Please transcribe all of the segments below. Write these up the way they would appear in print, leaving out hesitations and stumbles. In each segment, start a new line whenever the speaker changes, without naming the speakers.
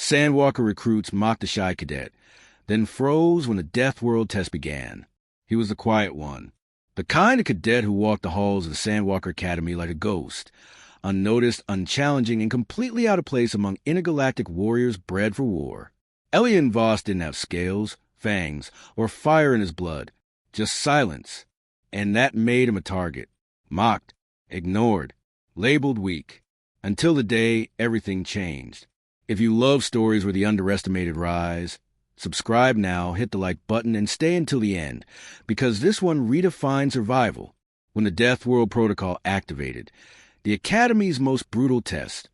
Sandwalker recruits mocked the shy cadet, then froze when the Deathworld Test began. He was the quiet one, the kind of cadet who walked the halls of the Sandwalker Academy like a ghost, unnoticed, unchallenging, and completely out of place among intergalactic warriors bred for war. Elian Voss didn't have scales, fangs, or fire in his blood, just silence, and that made him a target. Mocked, ignored, labeled weak, until the day everything changed. If you love stories where the underestimated rise, subscribe now, hit the like button, and stay until the end, because this one redefined survival. When the Deathworld Protocol activated, the Academy's most brutal test,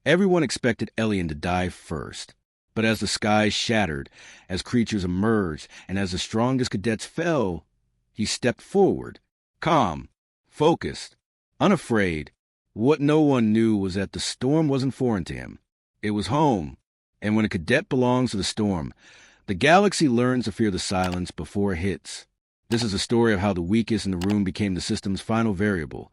everyone expected Elian to die first. But as the skies shattered, as creatures emerged, and as the strongest cadets fell, he stepped forward, calm, focused, unafraid. What no one knew was that the storm wasn't foreign to him. It was home, and when a cadet belongs to the storm, the galaxy learns to fear the silence before it hits. This is a story of how the weakest in the room became the system's final variable,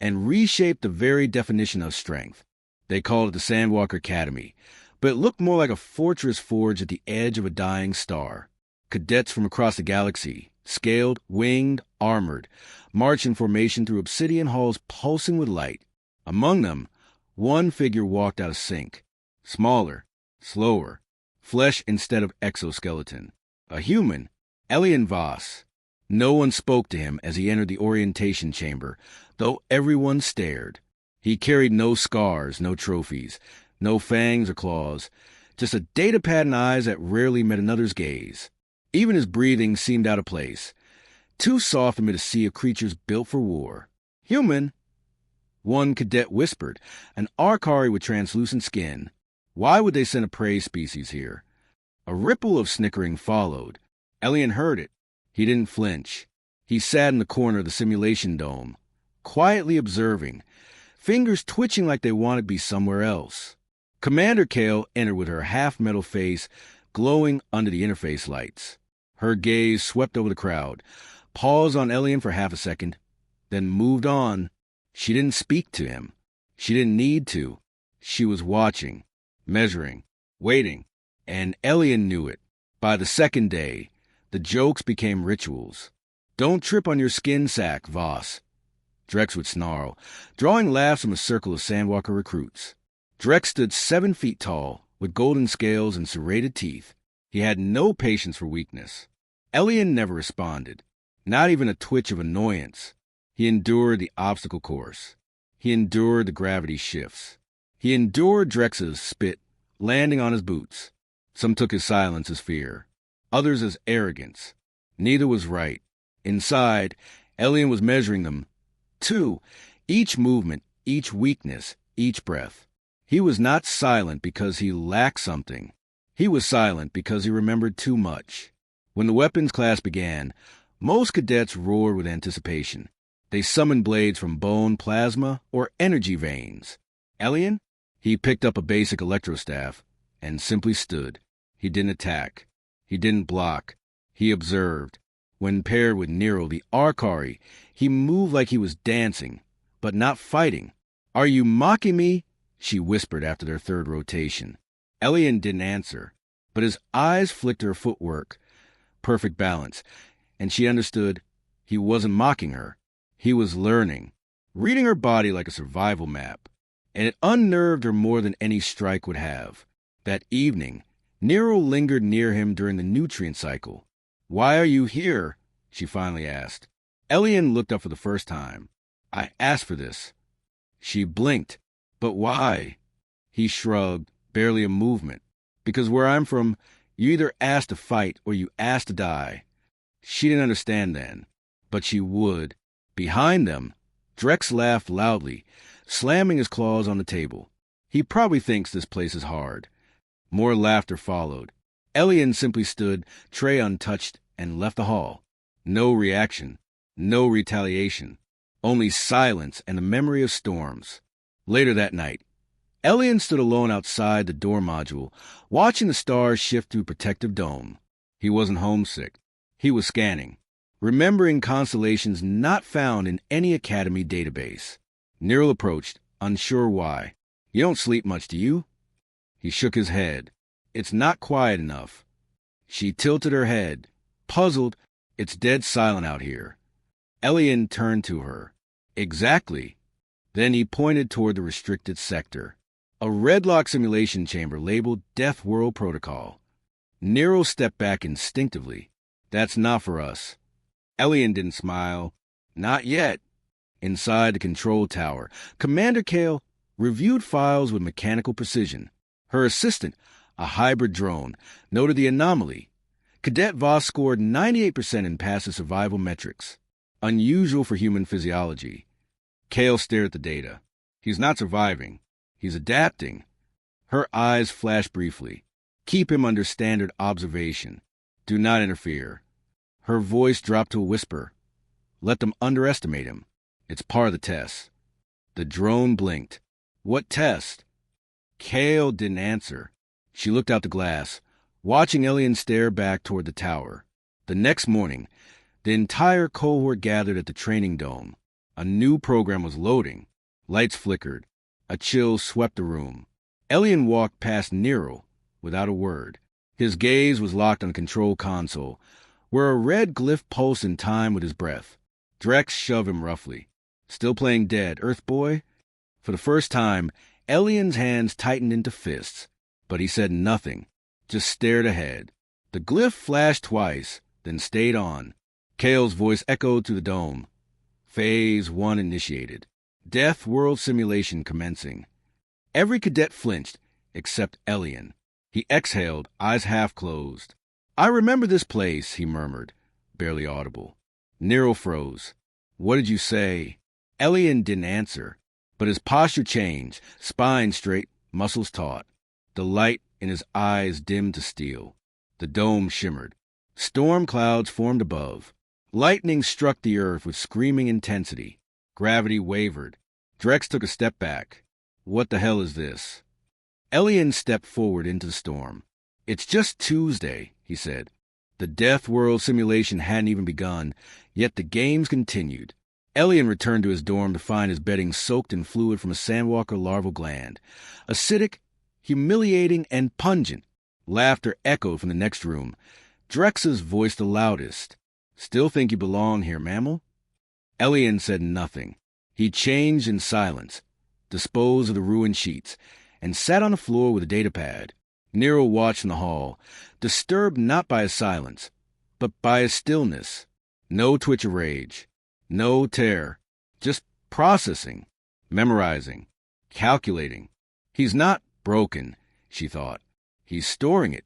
and reshaped the very definition of strength. They called it the Sandwalker Academy, but it looked more like a fortress forged at the edge of a dying star. Cadets from across the galaxy, scaled, winged, armored, marched in formation through obsidian halls pulsing with light. Among them, one figure walked out of sync, smaller, slower, flesh instead of exoskeleton. A human, Elian Voss. No one spoke to him as he entered the orientation chamber, though everyone stared. He carried no scars, no trophies, no fangs or claws, just a datapad and eyes that rarely met another's gaze. Even his breathing seemed out of place, too soft amid a sea of creatures built for war. Human? One cadet whispered, an Arcari with translucent skin. Why would they send a prey species here? A ripple of snickering followed. Elian heard it. He didn't flinch. He sat in the corner of the simulation dome, quietly observing, fingers twitching like they wanted to be somewhere else. Commander Kale entered with her half-metal face glowing under the interface lights. Her gaze swept over the crowd, paused on Elian for half a second, then moved on. She didn't speak to him. She didn't need to. She was watching, measuring, waiting, and Elian knew it. By the second day, the jokes became rituals. Don't trip on your skin sack, Voss. Drex would snarl, drawing laughs from a circle of Sandwalker recruits. Drex stood 7 feet tall, with golden scales and serrated teeth. He had no patience for weakness. Elian never responded, not even a twitch of annoyance. He endured the obstacle course. He endured the gravity shifts. He endured Drex's spit landing on his boots. Some took his silence as fear, others as arrogance. Neither was right. Inside, Elian was measuring them, too, each movement, each weakness, each breath. He was not silent because he lacked something. He was silent because he remembered too much. When the weapons class began, most cadets roared with anticipation. They summoned blades from bone, plasma, or energy veins. Elian? He picked up a basic electrostaff and simply stood. He didn't attack. He didn't block. He observed. When paired with Nero, the Arcari, he moved like he was dancing, but not fighting. Are you mocking me? She whispered after their third rotation. Elian didn't answer, but his eyes flicked her footwork. Perfect balance. And she understood he wasn't mocking her. He was learning, reading her body like a survival map. And it unnerved her more than any strike would have. That evening, Nero lingered near him during the nutrient cycle. Why are you here? She finally asked. Elian looked up for the first time. I asked for this. She blinked. But why? He shrugged, barely a movement. Because where I'm from, you either asked to fight or you asked to die. She didn't understand then, but she would. Behind them, Drex laughed loudly, slamming his claws on the table. He probably thinks this place is hard. More laughter followed. Elian simply stood, tray untouched, and left the hall. No reaction, no retaliation, only silence and the memory of storms. Later that night, Elian stood alone outside the door module, watching the stars shift through protective dome. He wasn't homesick. He was scanning, remembering constellations not found in any Academy database. Nero approached, unsure why. You don't sleep much, do you? He shook his head. It's not quiet enough. She tilted her head. Puzzled, it's dead silent out here. Elian turned to her. Exactly. Then he pointed toward the restricted sector. A red-lock simulation chamber labeled Deathworld Protocol. Nero stepped back instinctively. That's not for us. Elian didn't smile. Not yet. Inside the control tower, Commander Kale reviewed files with mechanical precision. Her assistant, a hybrid drone, noted the anomaly. Cadet Voss scored 98% in passive survival metrics, unusual for human physiology. Kale stared at the data. He's not surviving. He's adapting. Her eyes flashed briefly. Keep him under standard observation. Do not interfere. Her voice dropped to a whisper. Let them underestimate him. It's part of the test. The drone blinked. What test? Kale didn't answer. She looked out the glass, watching Elian stare back toward the tower. The next morning, the entire cohort gathered at the training dome. A new program was loading. Lights flickered. A chill swept the room. Elian walked past Nero without a word. His gaze was locked on the control console, where a red glyph pulsed in time with his breath. Drex shoved him roughly. Still playing dead, Earth boy? For the first time, Elian's hands tightened into fists, but he said nothing, just stared ahead. The glyph flashed twice, then stayed on. Kale's voice echoed through the dome. Phase 1 initiated. Death world simulation commencing. Every cadet flinched, except Elian. He exhaled, eyes half closed. I remember this place, he murmured, barely audible. Nero froze. What did you say? Elian didn't answer, but his posture changed, spine straight, muscles taut. The light in his eyes dimmed to steel. The dome shimmered. Storm clouds formed above. Lightning struck the earth with screaming intensity. Gravity wavered. Drex took a step back. What the hell is this? Elian stepped forward into the storm. It's just Tuesday, he said. The Death World simulation hadn't even begun, yet the games continued. Elian returned to his dorm to find his bedding soaked in fluid from a Sandwalker larval gland. Acidic, humiliating, and pungent. Laughter echoed from the next room. Drex's voice the loudest. Still think you belong here, mammal? Elian said nothing. He changed in silence, disposed of the ruined sheets, and sat on the floor with a datapad. Nero watched in the hall, disturbed not by his silence, but by his stillness. No twitch of rage, no terror, just processing, memorizing, calculating. He's not broken, she thought. He's storing it.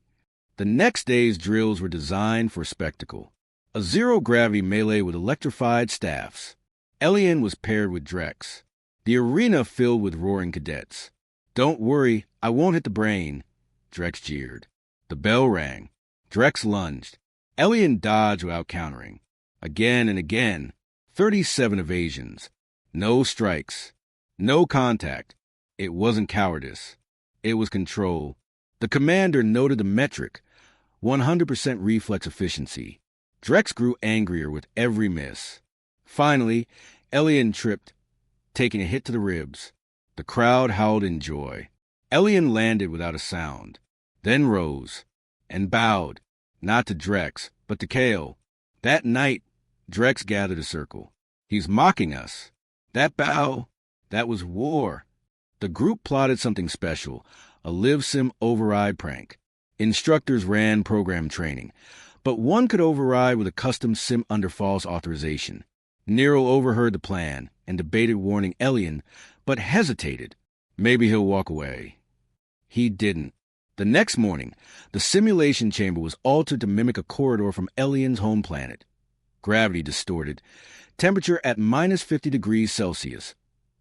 The next day's drills were designed for spectacle. A zero-gravity melee with electrified staffs. Elian was paired with Drex. The arena filled with roaring cadets. Don't worry, I won't hit the brain, Drex jeered. The bell rang. Drex lunged. Elian dodged without countering. Again and again. 37 evasions. No strikes. No contact. It wasn't cowardice. It was control. The commander noted the metric. 100% reflex efficiency. Drex grew angrier with every miss. Finally, Elian tripped, taking a hit to the ribs. The crowd howled in joy. Elian landed without a sound, then rose, and bowed, not to Drex, but to Kale. That night, Drex gathered a circle. He's mocking us. That bow, that was war. The group plotted something special, a LiveSim override prank. Instructors ran program training, but one could override with a custom sim under false authorization. Nero overheard the plan and debated warning Elian, but hesitated. Maybe he'll walk away. He didn't. The next morning, the simulation chamber was altered to mimic a corridor from Elian's home planet. Gravity distorted. Temperature at minus 50 degrees Celsius,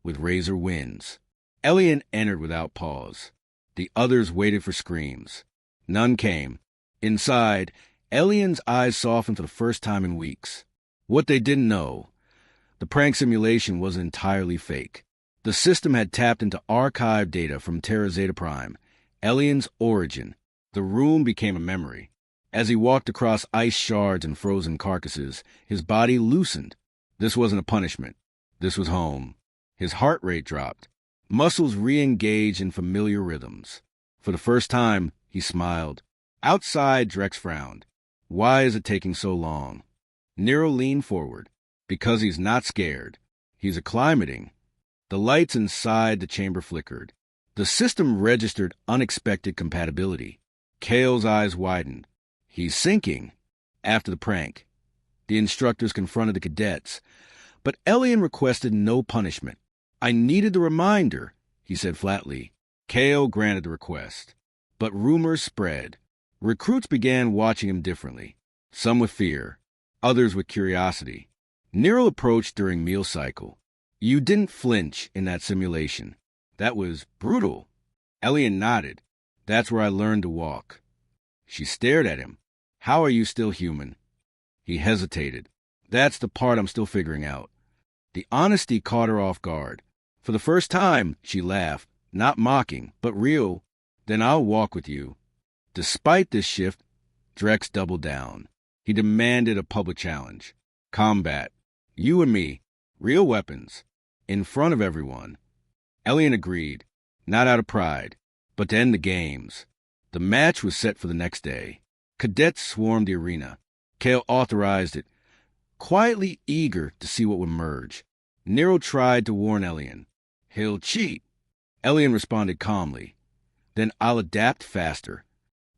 with razor winds. Elian entered without pause. The others waited for screams. None came. Inside, Elian's eyes softened for the first time in weeks. What they didn't know, the prank simulation wasn't entirely fake. The system had tapped into archived data from Terra Zeta Prime, Elian's origin. The room became a memory. As he walked across ice shards and frozen carcasses, his body loosened. This wasn't a punishment. This was home. His heart rate dropped. Muscles re-engaged in familiar rhythms. For the first time, He smiled. Outside, Drex frowned. Why is it taking so long? Nero leaned forward. Because he's not scared. He's acclimating. The lights inside the chamber flickered. The system registered unexpected compatibility. Kale's eyes widened. He's sinking. After the prank, the instructors confronted the cadets, but Elian requested no punishment. I needed the reminder, he said flatly. Kale granted the request. But rumors spread. Recruits began watching him differently, some with fear, others with curiosity. Nero approached during meal cycle. You didn't flinch in that simulation. That was brutal. Elian nodded. That's where I learned to walk. She stared at him. How are you still human? He hesitated. That's the part I'm still figuring out. The honesty caught her off guard. For the first time, she laughed, not mocking, but real. Then I'll walk with you. Despite this shift, Drex doubled down. He demanded a public challenge. Combat. You and me. Real weapons. In front of everyone. Elian agreed, not out of pride, but to end the games. The match was set for the next day. Cadets swarmed the arena. Kale authorized it, quietly eager to see what would emerge. Nero tried to warn Elian. He'll cheat. Elian responded calmly. Then I'll adapt faster.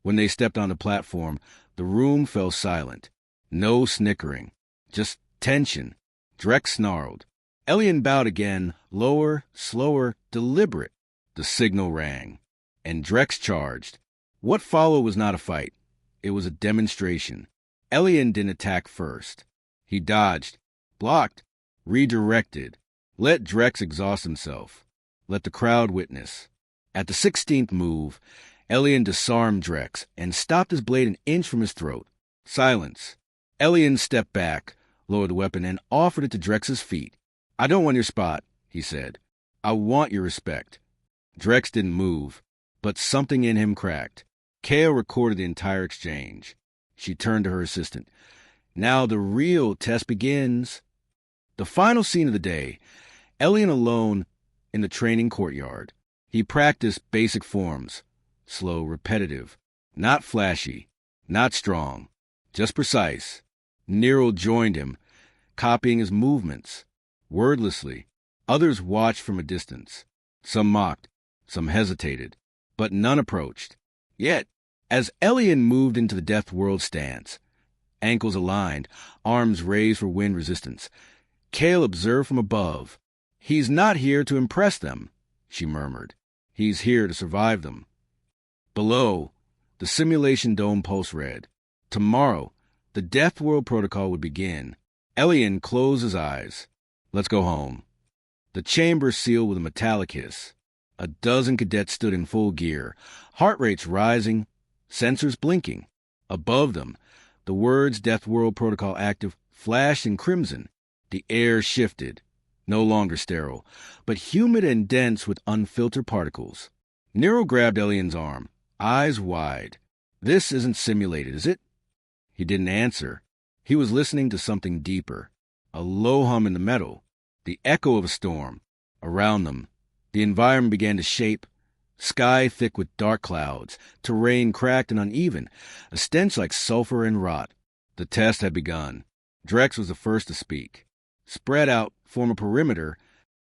When they stepped on the platform, the room fell silent. No snickering. Just tension. Drex snarled. Elian bowed again, lower, slower, deliberate. The signal rang. And Drex charged. What followed was not a fight. It was a demonstration. Elian didn't attack first. He dodged, blocked, redirected. Let Drex exhaust himself. Let the crowd witness. At the 16th move, Elian disarmed Drex and stopped his blade an inch from his throat. Silence. Elian stepped back, lowered the weapon, and offered it to Drex's feet. I don't want your spot, he said. I want your respect. Drex didn't move, but something in him cracked. Kale recorded the entire exchange. She turned to her assistant. Now the real test begins. The final scene of the day, Elian alone in the training courtyard. He practiced basic forms, slow, repetitive, not flashy, not strong, just precise. Nero joined him, copying his movements, wordlessly. Others watched from a distance. Some mocked, some hesitated, but none approached. Yet, as Elian moved into the Deathworld stance, ankles aligned, arms raised for wind resistance, Kale observed from above. He's not here to impress them, she murmured. He's here to survive them. Below, the simulation dome pulse read. Tomorrow, the Deathworld protocol would begin. Elian closed his eyes. Let's go home. The chamber sealed with a metallic hiss. A dozen cadets stood in full gear, heart rates rising, sensors blinking. Above them, the words Deathworld Protocol active flashed in crimson. The air shifted, no longer sterile, but humid and dense with unfiltered particles. Nero grabbed Elian's arm, eyes wide. This isn't simulated, is it? He didn't answer. He was listening to something deeper. A low hum in the metal, the echo of a storm. Around them, the environment began to shape. Sky thick with dark clouds, terrain cracked and uneven, a stench like sulfur and rot. The test had begun. Drex was the first to speak. Spread out, form a perimeter,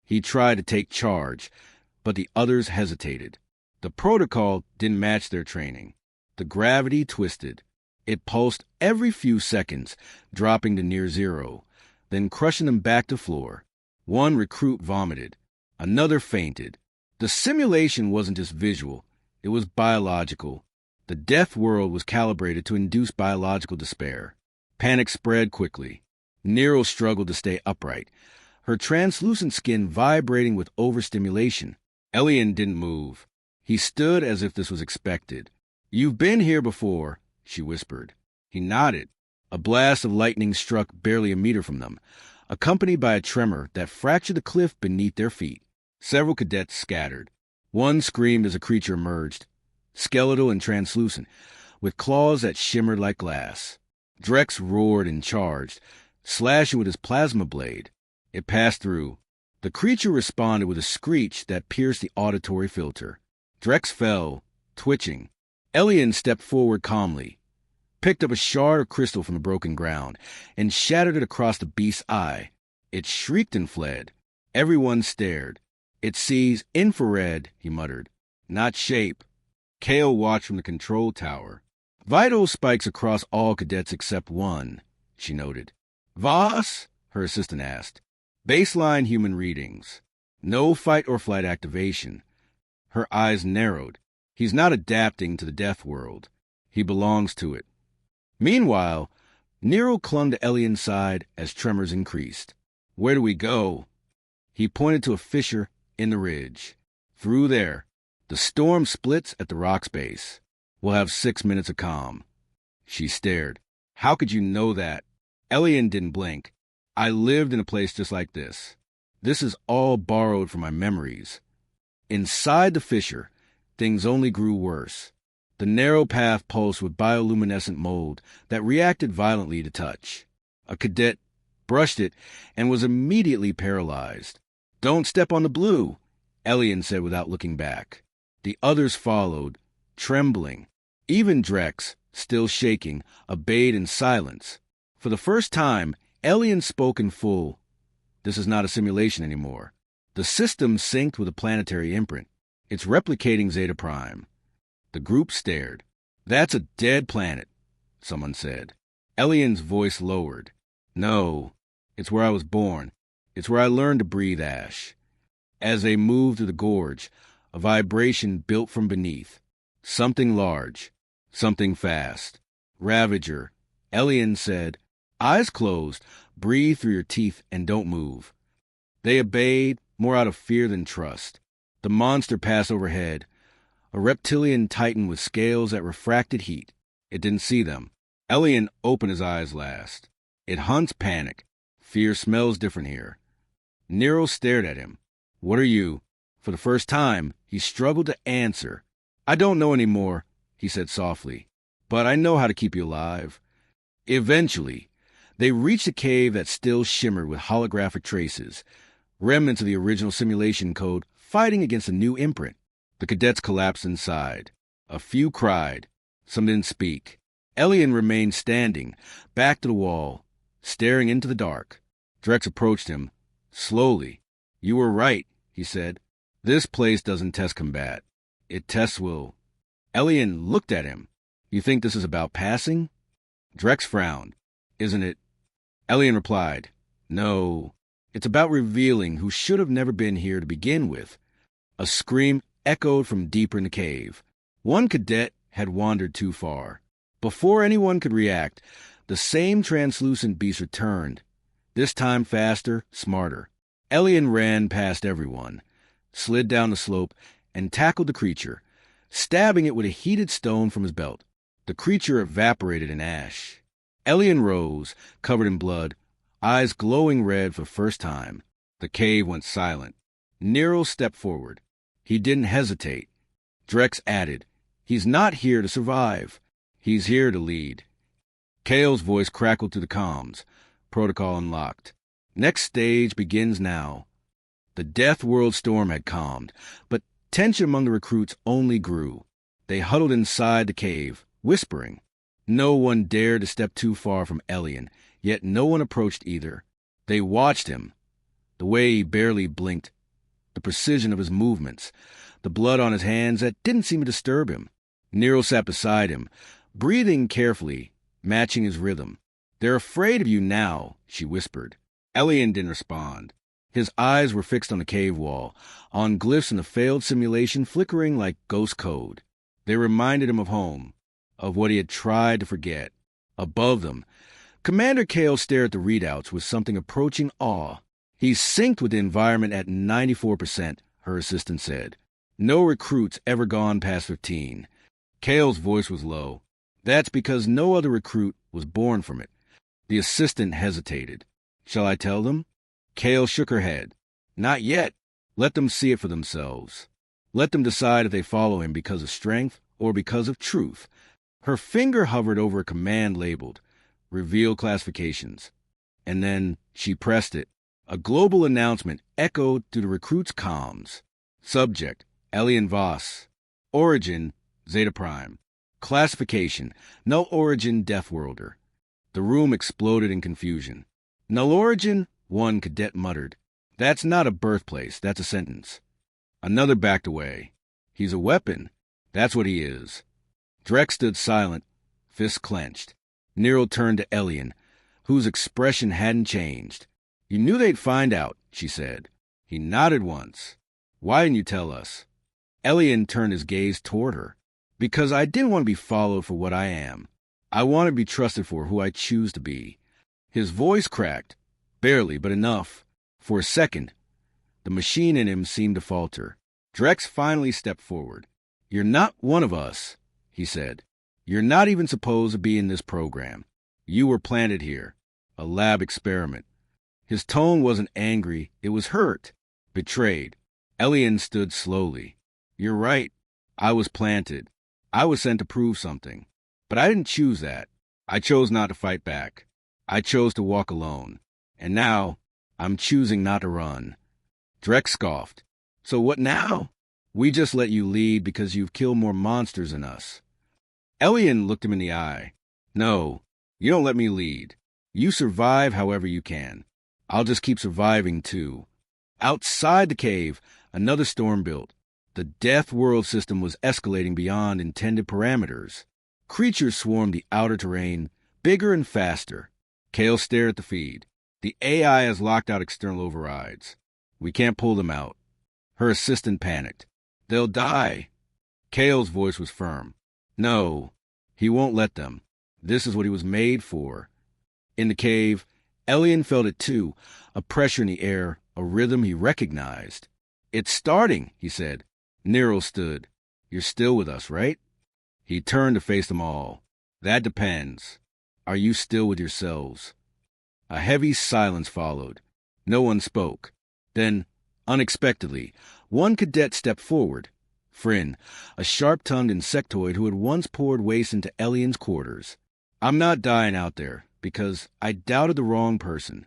he tried to take charge, but the others hesitated. The protocol didn't match their training. The gravity twisted. It pulsed every few seconds, dropping to near zero, then crushing them back to floor. One recruit vomited. Another fainted. The simulation wasn't just visual, it was biological. The death world was calibrated to induce biological despair. Panic spread quickly. Nero struggled to stay upright, her translucent skin vibrating with overstimulation. Elian didn't move. He stood as if this was expected. You've been here before, she whispered. He nodded. A blast of lightning struck barely a meter from them, accompanied by a tremor that fractured the cliff beneath their feet. Several cadets scattered. One screamed as a creature emerged, skeletal and translucent, with claws that shimmered like glass. Drex roared and charged, slashing with his plasma blade. It passed through. The creature responded with a screech that pierced the auditory filter. Drex fell, twitching. Elian stepped forward calmly, picked up a shard of crystal from the broken ground, and shattered it across the beast's eye. It shrieked and fled. Everyone stared. It sees infrared, he muttered, not shape. Kale watched from the control tower. Vital spikes across all cadets except one, she noted. Voss? Her assistant asked. Baseline human readings. No fight or flight activation. Her eyes narrowed. He's not adapting to the death world. He belongs to it. Meanwhile, Nero clung to Elian's side as tremors increased. Where do we go? He pointed to a fissure in the ridge. Through there. The storm splits at the rock's base. We'll have 6 minutes of calm. She stared. How could you know that? Elian didn't blink. I lived in a place just like this. This is all borrowed from my memories. Inside the fissure, things only grew worse. The narrow path pulsed with bioluminescent mold that reacted violently to touch. A cadet brushed it and was immediately paralyzed. Don't step on the blue, Elian said without looking back. The others followed, trembling. Even Drex, still shaking, obeyed in silence. For the first time, Elian spoke in full. This is not a simulation anymore. The system synced with a planetary imprint. It's replicating Zeta Prime. The group stared. That's a dead planet, someone said. Elian's voice lowered. No, it's where I was born. It's where I learned to breathe ash. As they moved through the gorge, a vibration built from beneath. Something large. Something fast. Ravager. Elian said, eyes closed, breathe through your teeth and don't move. They obeyed, more out of fear than trust. The monster passed overhead, a reptilian titan with scales that refracted heat. It didn't see them. Elian opened his eyes last. It hunts panic. Fear smells different here. Nero stared at him. What are you? For the first time, he struggled to answer. I don't know anymore, he said softly, but I know how to keep you alive. Eventually, they reached a cave that still shimmered with holographic traces, remnants of the original simulation code fighting against a new imprint. The cadets collapsed inside. A few cried. Some didn't speak. Elian remained standing, back to the wall, staring into the dark. Drex approached him, slowly. You were right, he said. This place doesn't test combat. It tests will. Elian looked at him. You think this is about passing? Drex frowned. Isn't it? Elian replied, no. It's about revealing who should have never been here to begin with. A scream echoed from deeper in the cave. One cadet had wandered too far. Before anyone could react, the same translucent beast returned, this time faster, smarter. Elian ran past everyone, slid down the slope, and tackled the creature, stabbing it with a heated stone from his belt. The creature evaporated in ash. Elian rose, covered in blood, eyes glowing red for the first time. The cave went silent. Nero stepped forward. He didn't hesitate. Drex added, he's not here to survive. He's here to lead. Kale's voice crackled through the comms. Protocol unlocked. Next stage begins now. The Death World storm had calmed, but tension among the recruits only grew. They huddled inside the cave, whispering. No one dared to step too far from Elian, yet no one approached either. They watched him. The way he barely blinked, the precision of his movements, the blood on his hands that didn't seem to disturb him. Nero sat beside him, breathing carefully, matching his rhythm. They're afraid of you now, she whispered. Elian didn't respond. His eyes were fixed on the cave wall, on glyphs in the failed simulation flickering like ghost code. They reminded him of home, of what he had tried to forget. Above them, Commander Kale stared at the readouts with something approaching awe. He synced with the environment at 94%, her assistant said. No recruits ever gone past 15. Kale's voice was low. That's because no other recruit was born from it. The assistant hesitated. Shall I tell them? Kale shook her head. Not yet. Let them see it for themselves. Let them decide if they follow him because of strength or because of truth. Her finger hovered over a command labeled, Reveal Classifications. And then she pressed it. A global announcement echoed through the recruits' comms. Subject, Elian Voss. Origin, Zeta Prime. Classification: Null origin Deathworlder. The room exploded in confusion. Null origin? One cadet muttered. That's not a birthplace, that's a sentence. Another backed away. He's a weapon. That's what he is. Drek stood silent, fists clenched. Nero turned to Elian, whose expression hadn't changed. You knew they'd find out, she said. He nodded once. Why didn't you tell us? Elian turned his gaze toward her. Because I didn't want to be followed for what I am. I want to be trusted for who I choose to be. His voice cracked. Barely, but enough. For a second, the machine in him seemed to falter. Drex finally stepped forward. You're not one of us, he said. You're not even supposed to be in this program. You were planted here. A lab experiment. His tone wasn't angry, it was hurt. Betrayed. Elian stood slowly. You're right. I was planted. I was sent to prove something. But I didn't choose that. I chose not to fight back. I chose to walk alone. And now, I'm choosing not to run. Drek scoffed. So what now? We just let you lead because you've killed more monsters than us. Elian looked him in the eye. No, you don't let me lead. You survive however you can. I'll just keep surviving, too. Outside the cave, another storm built. The Deathworld system was escalating beyond intended parameters. Creatures swarmed the outer terrain, bigger and faster. Kale stared at the feed. The AI has locked out external overrides. We can't pull them out. Her assistant panicked. They'll die. Kale's voice was firm. No, he won't let them. This is what he was made for. In the cave, Elian felt it too, a pressure in the air, a rhythm he recognized. It's starting, he said. Nero stood. You're still with us, right? He turned to face them all. That depends. Are you still with yourselves? A heavy silence followed. No one spoke. Then, unexpectedly, one cadet stepped forward. Fryn, a sharp-tongued insectoid who had once poured waste into Elian's quarters. I'm not dying out there, because I doubted the wrong person.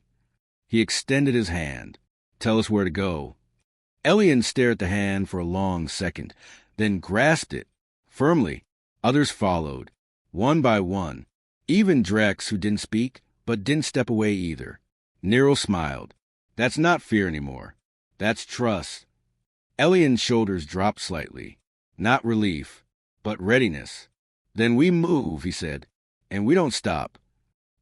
He extended his hand. Tell us where to go. Elian stared at the hand for a long second, then grasped it. Firmly, others followed, one by one. Even Drex, who didn't speak, but didn't step away either. Nero smiled. That's not fear anymore. That's trust. Elian's shoulders dropped slightly. Not relief, but readiness. Then we move, he said, and we don't stop.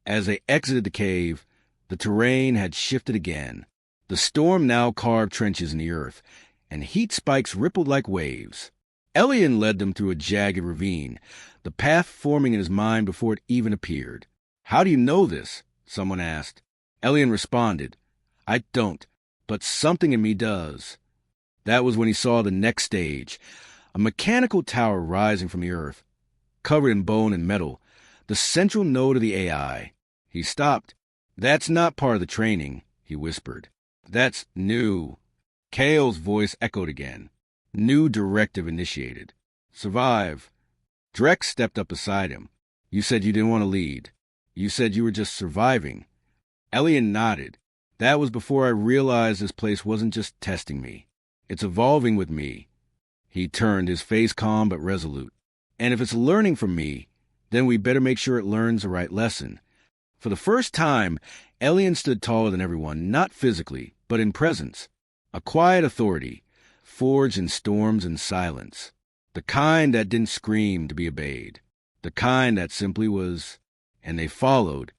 As they exited the cave, the terrain had shifted again. The storm now carved trenches in the earth, and heat spikes rippled like waves. Elian led them through a jagged ravine, the path forming in his mind before it even appeared. How do you know this? Someone asked. Elian responded. I don't, but something in me does. That was when he saw the next stage, a mechanical tower rising from the earth, covered in bone and metal, the central node of the AI. He stopped. That's not part of the training, he whispered. That's new. Kale's voice echoed again. New directive initiated. Survive. Drex stepped up beside him. You said you didn't want to lead. You said you were just surviving. Elian nodded. That was before I realized this place wasn't just testing me. It's evolving with me. He turned, his face calm but resolute. And if it's learning from me, then we better make sure it learns the right lesson. For the first time, Elian stood taller than everyone, not physically, but in presence. A quiet authority, forged in storms and silence. The kind that didn't scream to be obeyed. The kind that simply was. And they followed.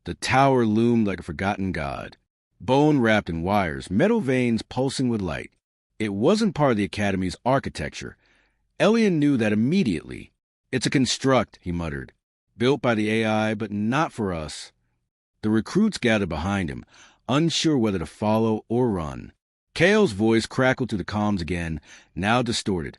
The tower loomed like a forgotten god. Bone wrapped in wires, metal veins pulsing with light. It wasn't part of the Academy's architecture. Elian knew that immediately. It's a construct, he muttered. Built by the AI, but not for us. The recruits gathered behind him, unsure whether to follow or run. Kale's voice crackled through the comms again, now distorted.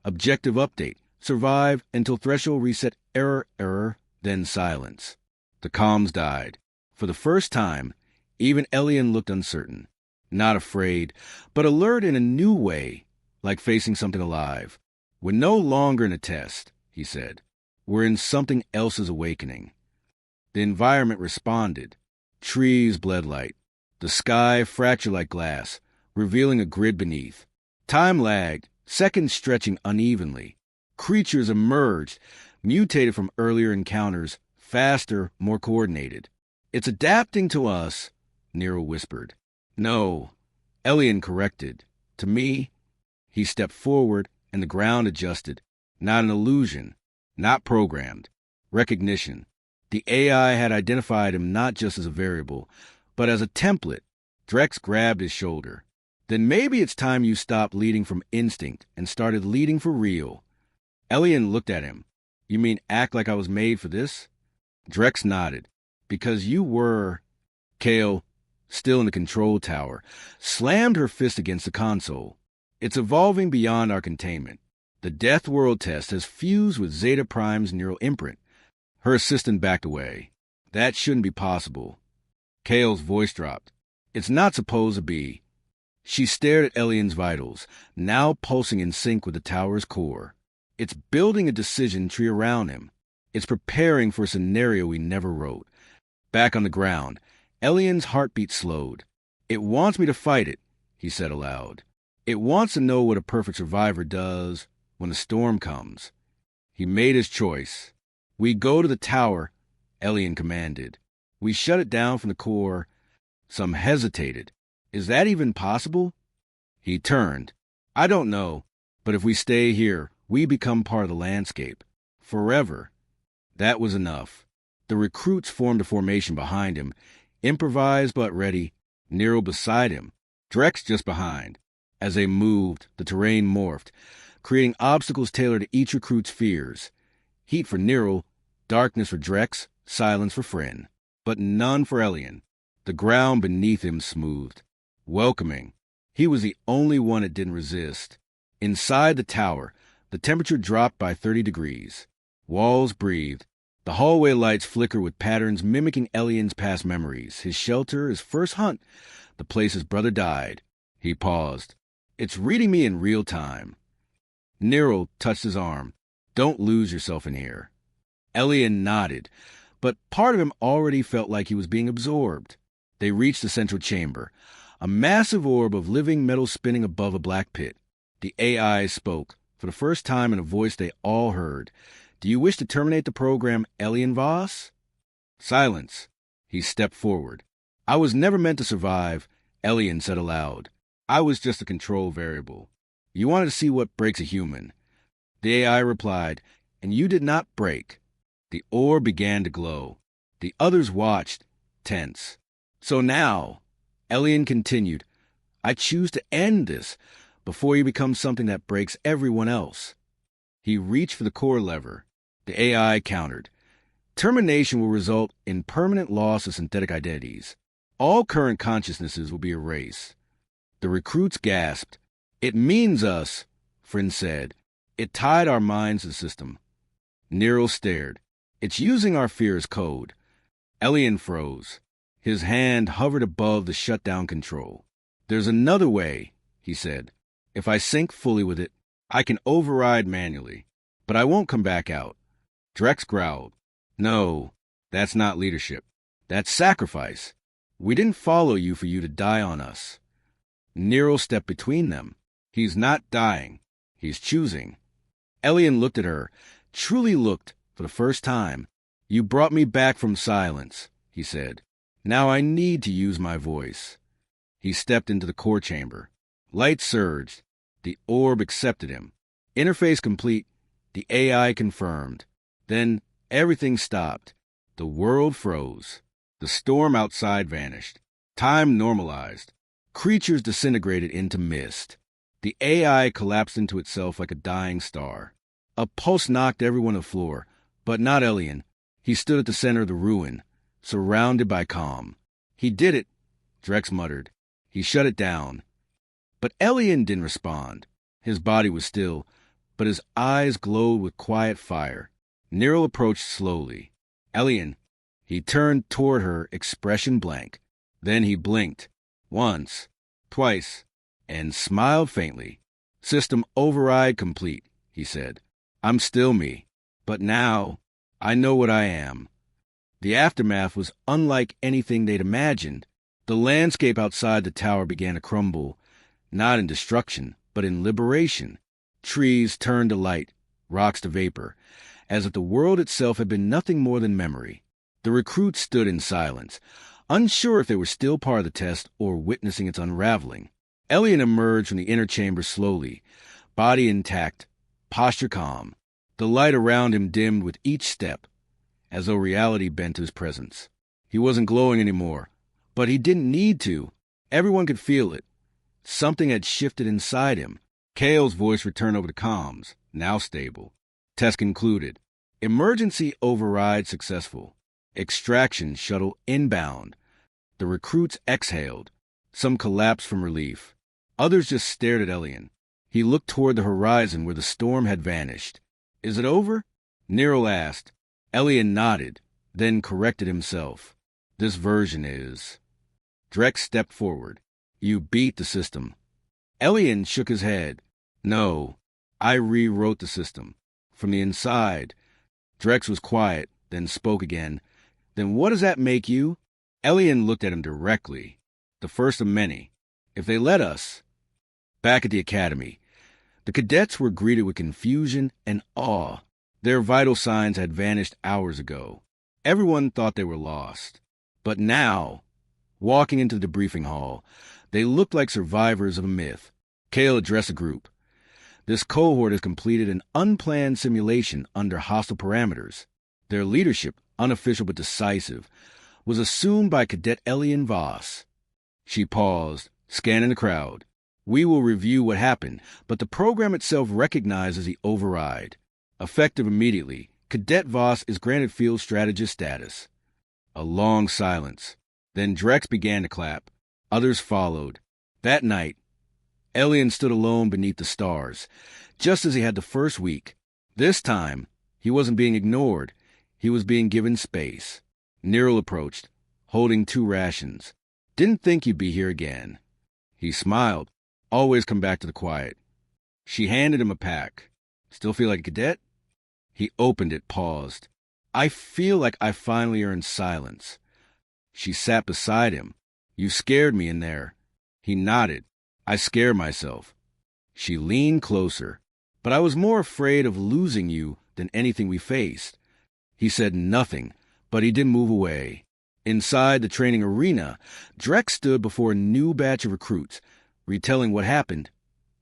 Objective update. Survive until threshold reset error, then silence. The comms died. For the first time, even Elian looked uncertain. Not afraid, but alert in a new way, like facing something alive. We're no longer in a test, he said. We're in something else's awakening. The environment responded. Trees bled light. The sky fractured like glass, revealing a grid beneath. Time lagged, seconds stretching unevenly. Creatures emerged, mutated from earlier encounters, faster, more coordinated. It's adapting to us, Nero whispered. No, Elian corrected. To me, he stepped forward and the ground adjusted. Not an illusion, not programmed. Recognition. The AI had identified him not just as a variable, but as a template. Drex grabbed his shoulder. Then maybe it's time you stopped leading from instinct and started leading for real. Elian looked at him. You mean act like I was made for this? Drex nodded. Because you were... Kale, still in the control tower, slammed her fist against the console. It's evolving beyond our containment. The Deathworld Test has fused with Zeta Prime's neural imprint. Her assistant backed away. That shouldn't be possible. Kale's voice dropped. It's not supposed to be. She stared at Elian's vitals, now pulsing in sync with the tower's core. It's building a decision tree around him. It's preparing for a scenario we never wrote. Back on the ground, Elian's heartbeat slowed. It wants me to fight it, he said aloud. It wants to know what a perfect survivor does when a storm comes. He made his choice. We go to the tower, Elian commanded. We shut it down from the core. Some hesitated. Is that even possible? He turned. I don't know, but if we stay here, we become part of the landscape. Forever. That was enough. The recruits formed a formation behind him, improvised but ready, Nero beside him, Drex just behind. As they moved, the terrain morphed, creating obstacles tailored to each recruit's fears. Heat for Nero, darkness for Drex, silence for Friend. But none for Elian. The ground beneath him smoothed. Welcoming. He was the only one it didn't resist. Inside the tower, the temperature dropped by 30 degrees. Walls breathed. The hallway lights flickered with patterns mimicking Elian's past memories. His shelter, his first hunt, the place his brother died. He paused. It's reading me in real time. Nero touched his arm. Don't lose yourself in here. Elian nodded, but part of him already felt like he was being absorbed. They reached the central chamber, a massive orb of living metal spinning above a black pit. The AI spoke, for the first time in a voice they all heard. Do you wish to terminate the program, Elian Voss? Silence. He stepped forward. I was never meant to survive, Elian said aloud. I was just a control variable. You wanted to see what breaks a human. The AI replied, and you did not break. The orb began to glow. The others watched, tense. So now, Elian continued, I choose to end this before you become something that breaks everyone else. He reached for the core lever. The AI countered. Termination will result in permanent loss of synthetic identities. All current consciousnesses will be erased. The recruits gasped. It means us, Friend said. It tied our minds to the system. Nero stared. It's using our fear as code. Elian froze. His hand hovered above the shutdown control. There's another way, he said. If I sync fully with it, I can override manually. But I won't come back out. Drex growled. No, that's not leadership. That's sacrifice. We didn't follow you for you to die on us. Nero stepped between them. He's not dying. He's choosing. Elian looked at her, truly looked, for the first time. You brought me back from silence, he said. Now I need to use my voice. He stepped into the core chamber. Light surged. The orb accepted him. Interface complete. The AI confirmed. Then everything stopped. The world froze. The storm outside vanished. Time normalized. Creatures disintegrated into mist. The AI collapsed into itself like a dying star. A pulse knocked everyone to the floor, but not Elian. He stood at the center of the ruin, surrounded by calm. He did it, Drex muttered. He shut it down. But Elian didn't respond. His body was still, but his eyes glowed with quiet fire. Nero approached slowly. Elian. He turned toward her, expression blank. Then he blinked. Once, twice, and smiled faintly. System override complete, he said. I'm still me, but now I know what I am. The aftermath was unlike anything they'd imagined. The landscape outside the tower began to crumble, not in destruction, but in liberation. Trees turned to light, rocks to vapor, as if the world itself had been nothing more than memory. The recruits stood in silence, unsure if they were still part of the test or witnessing its unraveling. Elian emerged from the inner chamber slowly, body intact, posture calm. The light around him dimmed with each step, as though reality bent to his presence. He wasn't glowing anymore, but he didn't need to. Everyone could feel it. Something had shifted inside him. Kale's voice returned over the comms, now stable. Test concluded. Emergency override successful. Extraction shuttle inbound. The recruits exhaled. Some collapsed from relief. Others just stared at Elian. He looked toward the horizon where the storm had vanished. Is it over? Nero asked. Elian nodded, then corrected himself. This version is. Drex stepped forward. You beat the system. Elian shook his head. No, I rewrote the system. From the inside. Drex was quiet, then spoke again. Then what does that make you? Elian looked at him directly. The first of many. If they let us. Back at the academy, the cadets were greeted with confusion and awe. Their vital signs had vanished hours ago. Everyone thought they were lost. But now, walking into the debriefing hall, they looked like survivors of a myth. Kale addressed the group. This cohort has completed an unplanned simulation under hostile parameters. Their leadership, unofficial but decisive, was assumed by Cadet Elian Voss. She paused, scanning the crowd. We will review what happened, but the program itself recognizes the override. Effective immediately, Cadet Voss is granted field strategist status. A long silence. Then Drex began to clap. Others followed. That night, Elian stood alone beneath the stars, just as he had the first week. This time, he wasn't being ignored. He was being given space. Nero approached, holding 2 rations. Didn't think you'd be here again. He smiled. Always come back to the quiet. She handed him a pack. Still feel like a cadet? He opened it, paused. I feel like I finally earned silence. She sat beside him. You scared me in there. He nodded. I scared myself. She leaned closer. But I was more afraid of losing you than anything we faced. He said nothing, but he didn't move away. Inside the training arena, Drex stood before a new batch of recruits, retelling what happened,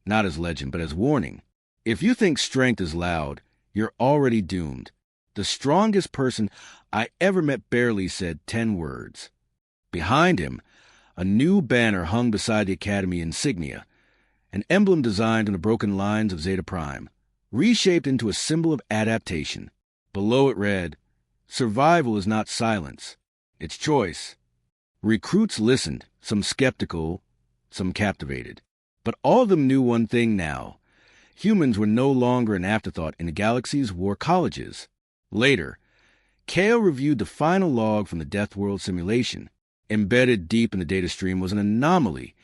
not as legend, but as warning. If you think strength is loud, you're already doomed. The strongest person I ever met barely said 10 words. Behind him, a new banner hung beside the Academy insignia, an emblem designed in the broken lines of Zeta Prime, reshaped into a symbol of adaptation. Below it read, Survival is not silence. It's choice. Recruits listened, some skeptical, some captivated. But all of them knew one thing now. Humans were no longer an afterthought in the galaxy's war colleges. Later, Kale reviewed the final log from the Deathworld simulation. Embedded deep in the data stream was an anomaly.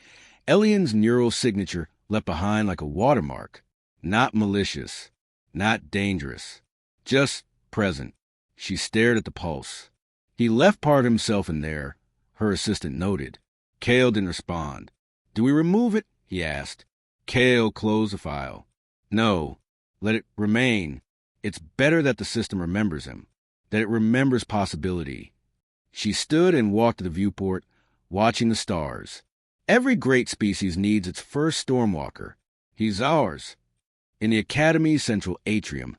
Elian's neural signature left behind like a watermark. Not malicious. Not dangerous. Just present. She stared at the pulse. He left part of himself in there, her assistant noted. Kale didn't respond. Do we remove it? He asked. Kale closed the file. No, let it remain. It's better that the system remembers him, that it remembers possibility. She stood and walked to the viewport, watching the stars. Every great species needs its first Stormwalker. He's ours. In the Academy's central atrium,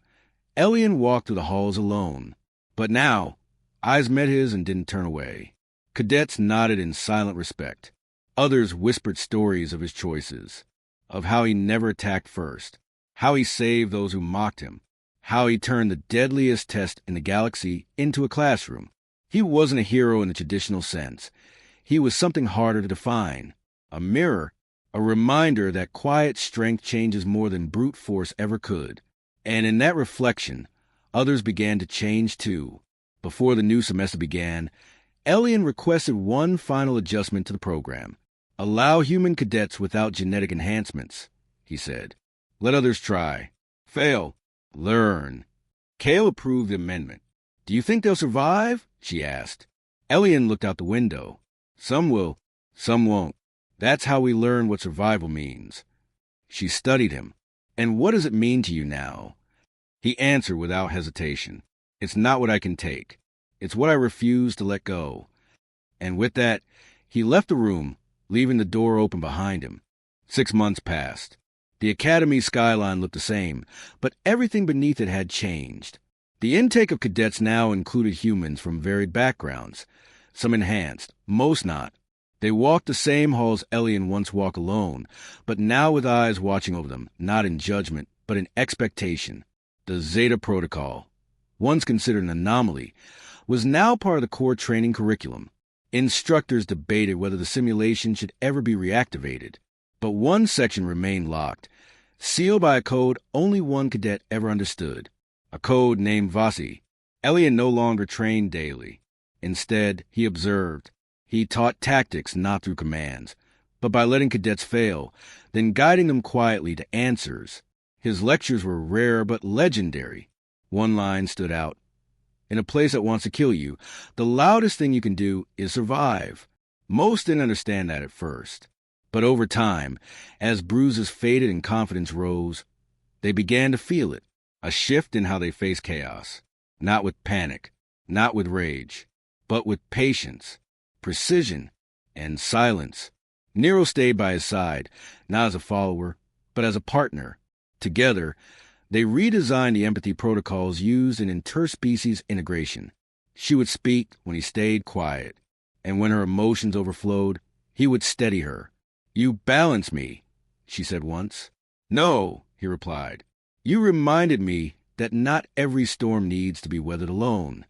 Elian walked through the halls alone. But now, eyes met his and didn't turn away. Cadets nodded in silent respect. Others whispered stories of his choices, of how he never attacked first, how he saved those who mocked him, how he turned the deadliest test in the galaxy into a classroom. He wasn't a hero in the traditional sense. He was something harder to define. A mirror, a reminder that quiet strength changes more than brute force ever could. And in that reflection, others began to change too. Before the new semester began, Elian requested one final adjustment to the program. Allow human cadets without genetic enhancements, he said. Let others try. Fail. Learn. Kale approved the amendment. Do you think they'll survive? She asked. Elian looked out the window. Some will, some won't. That's how we learn what survival means. She studied him. And what does it mean to you now? He answered without hesitation. It's not what I can take. It's what I refuse to let go. And with that, he left the room, leaving the door open behind him. 6 months passed. The academy skyline looked the same, but everything beneath it had changed. The intake of cadets now included humans from varied backgrounds, some enhanced, most not. They walked the same halls Elian once walked alone, but now with eyes watching over them, not in judgment, but in expectation. The Zeta Protocol, once considered an anomaly, was now part of the core training curriculum. Instructors debated whether the simulation should ever be reactivated, but one section remained locked, sealed by a code only one cadet ever understood, a code named Vossi. Elian no longer trained daily. Instead, he observed. He taught tactics not through commands, but by letting cadets fail, then guiding them quietly to answers. His lectures were rare but legendary. One line stood out. In a place that wants to kill you, the loudest thing you can do is survive. Most didn't understand that at first. But over time, as bruises faded and confidence rose, they began to feel it, a shift in how they face chaos. Not with panic, not with rage, but with patience, precision, and silence. Nero stayed by his side, not as a follower, but as a partner. Together, they redesigned the empathy protocols used in interspecies integration. She would speak when he stayed quiet, and when her emotions overflowed, he would steady her. "You balance me," she said once. "No," he replied. "You reminded me that not every storm needs to be weathered alone."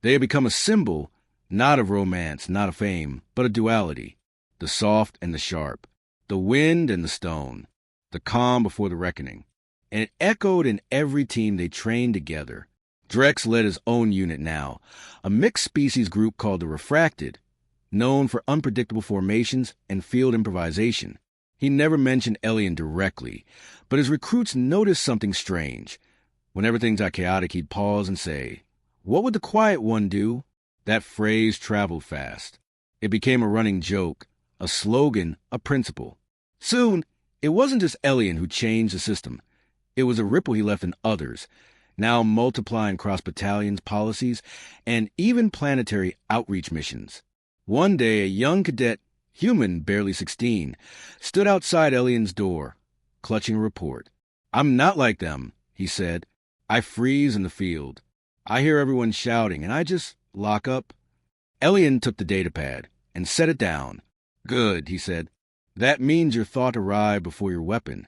They had become a symbol, not of romance, not of fame, but of duality, the soft and the sharp, the wind and the stone, the calm before the reckoning. And it echoed in every team they trained together. Drex led his own unit now, a mixed species group called the Refracted, known for unpredictable formations and field improvisation. He never mentioned Elian directly, but his recruits noticed something strange. Whenever things got chaotic, he'd pause and say, "What would the quiet one do?" That phrase traveled fast. It became a running joke, a slogan, a principle. Soon, it wasn't just Elian who changed the system. It was a ripple he left in others, now multiplying cross battalions, policies, and even planetary outreach missions. One day, a young cadet, human barely 16, stood outside Elian's door, clutching a report. "I'm not like them," he said. "I freeze in the field. I hear everyone shouting, and I just lock up." Elian took the datapad and set it down. "Good," he said. "That means your thought arrived before your weapon."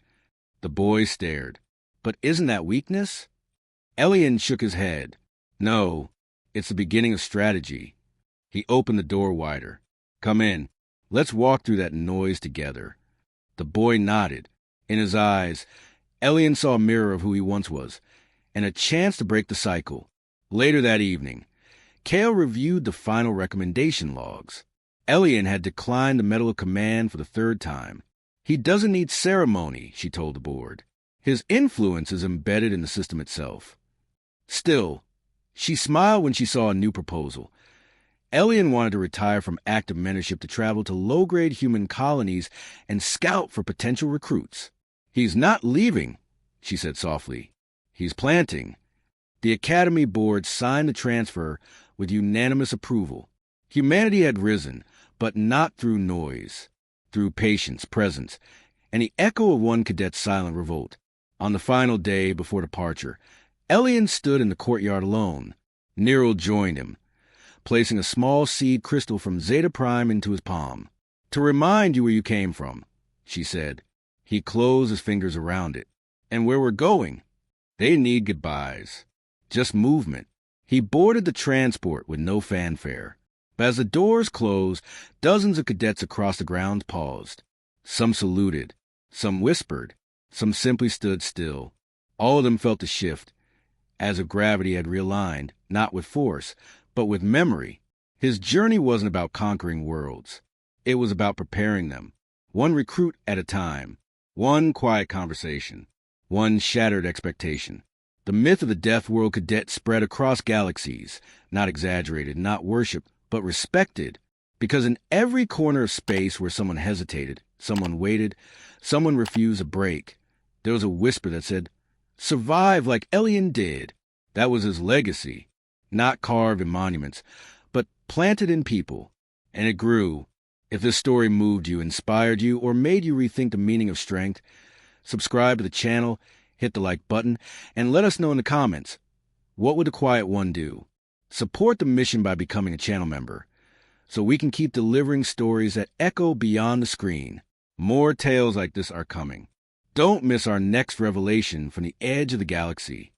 The boy stared. "But isn't that weakness?" Elian shook his head. "No, it's the beginning of strategy." He opened the door wider. "Come in. Let's walk through that noise together." The boy nodded. In his eyes, Elian saw a mirror of who he once was, and a chance to break the cycle. Later that evening, Kale reviewed the final recommendation logs. Elian had declined the Medal of Command for the 3rd time. "He doesn't need ceremony," she told the board. "His influence is embedded in the system itself." Still, she smiled when she saw a new proposal. Elian wanted to retire from active mentorship to travel to low-grade human colonies and scout for potential recruits. "He's not leaving," she said softly. "He's planting." The Academy board signed the transfer with unanimous approval. Humanity had risen, but not through noise, through patience, presence, and the echo of one cadet's silent revolt. On the final day before departure, Elian stood in the courtyard alone. Nero joined him, placing a small seed crystal from Zeta Prime into his palm. "To remind you where you came from," she said. He closed his fingers around it. "And where we're going." They need goodbyes, just movement. He boarded the transport with no fanfare. But as the doors closed, dozens of cadets across the grounds paused. Some saluted, some whispered, some simply stood still. All of them felt the shift, as if gravity had realigned, not with force, but with memory. His journey wasn't about conquering worlds. It was about preparing them, one recruit at a time, one quiet conversation, one shattered expectation. The myth of the Deathworld Cadet spread across galaxies, not exaggerated, not worshipped, but respected, because in every corner of space where someone hesitated, someone waited, someone refused a break, there was a whisper that said, Survive like Elian did. That was his legacy. Not carved in monuments, but planted in people. And it grew. If this story moved you, inspired you, or made you rethink the meaning of strength, subscribe to the channel, hit the like button, and let us know in the comments, what would the Quiet One do? Support the mission by becoming a channel member, so we can keep delivering stories that echo beyond the screen. More tales like this are coming. Don't miss our next revelation from the edge of the galaxy.